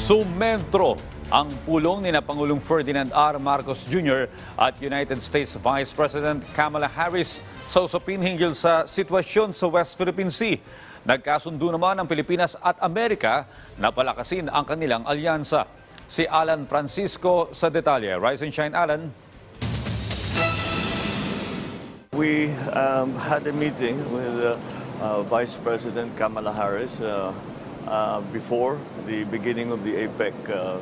Sumentro ang pulong ni Pangulong Ferdinand R. Marcos Jr. at United States Vice President Kamala Harris sa usapin hinggil sa sitwasyon sa West Philippine Sea. Nagkasundo naman ang Pilipinas at Amerika na palakasin ang kanilang alyansa. Si Alan Francisco sa detalye. Rise and shine, Alan. We had a meeting with Vice President Kamala Harris before the beginning of the APEC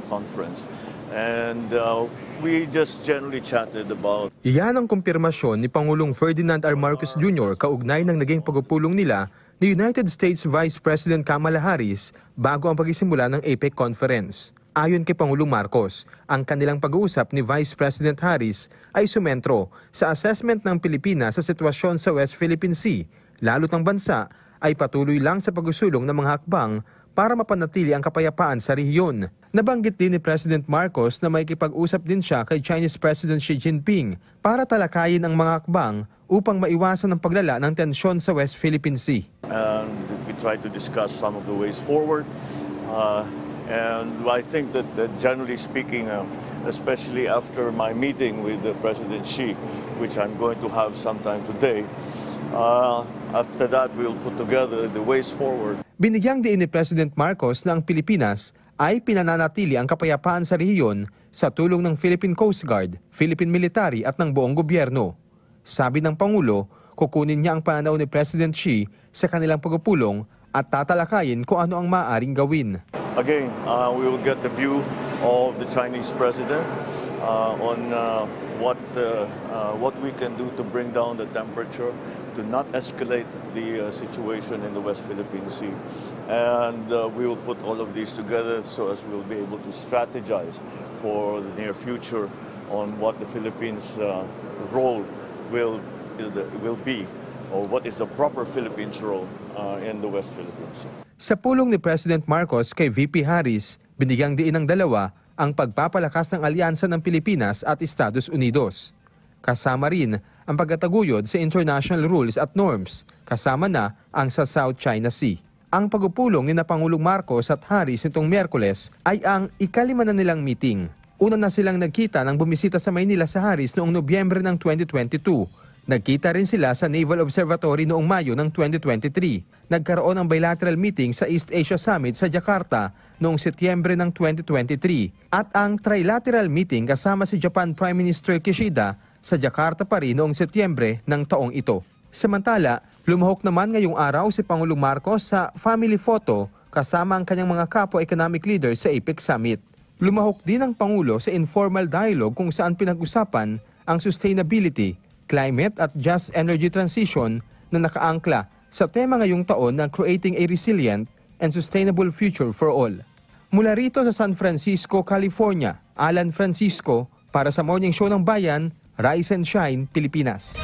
conference. And we just generally chatted about... Iyan ang kumpirmasyon ni Pangulong Ferdinand R. Marcos Jr. kaugnay ng naging pagpupulong nila ni United States Vice President Kamala Harris bago ang pagsisimula ng APEC conference. Ayon kay Pangulong Marcos, ang kanilang pag-uusap ni Vice President Harris ay sumentro sa assessment ng Pilipinas sa sitwasyon sa West Philippine Sea, lalo't ang bansa ay patuloy lang sa pagsusulong ng mga hakbang para mapanatili ang kapayapaan sa rehiyon. Nabanggit din ni President Marcos na may kipag-usap din siya kay Chinese President Xi Jinping para talakayin ang mga hakbang upang maiwasan ang paglala ng tensyon sa West Philippine Sea. We tried to discuss some of the ways forward. And I think that generally speaking, especially after my meeting with President Xi, which I'm going to have sometime today, after that we'll put together the ways forward. Binigyang diin ni President Marcos na ang Pilipinas ay pinananatili ang kapayapaan sa rehiyon sa tulong ng Philippine Coast Guard, Philippine Military at ng buong gobyerno. Sabi ng Pangulo, kukunin niya ang pananaw ni President Xi sa kanilang pagpupulong at tatalakayin kung ano ang maaaring gawin. Again, we will get the view of the Chinese president on what we can do to bring down the temperature, to not escalate the situation in the West Philippine Sea. And we will put all of these together so as we'll be able to strategize for the near future on what the Philippines' role will be, or what is the proper Philippines role in the West Philippines. Sa pulong ni President Marcos kay VP Harris, binigyang diin ng dalawa ang pagpapalakas ng alyansa ng Pilipinas at Estados Unidos. Kasama rin ang pagtataguyod sa international rules at norms, kasama na ang sa South China Sea. Ang pagpupulong ni Pangulong Marcos at Harris nitong Miyerkules ay ang ikalima na nilang meeting. Una na silang nagkita nang bumisita sa Maynila sa Harris noong Nobyembre ng 2022. Nagkita rin sila sa Naval Observatory noong Mayo ng 2023. Nagkaroon ng bilateral meeting sa East Asia Summit sa Jakarta noong Setyembre ng 2023. At ang trilateral meeting kasama si Japan Prime Minister Kishida sa Jakarta pa rin noong Setyembre ng taong ito. Samantala, lumahok naman ngayong araw si Pangulong Marcos sa family photo kasama ang kanyang mga kapwa economic leaders sa APEC Summit. Lumahok din ang Pangulo sa informal dialogue kung saan pinag-usapan ang sustainability, climate at just energy transition na nakaangkla sa tema ngayong taon na creating a resilient and sustainable future for all. Mula rito sa San Francisco, California, Alan Francisco para sa Morning Show ng Bayan, Rise and Shine, Pilipinas.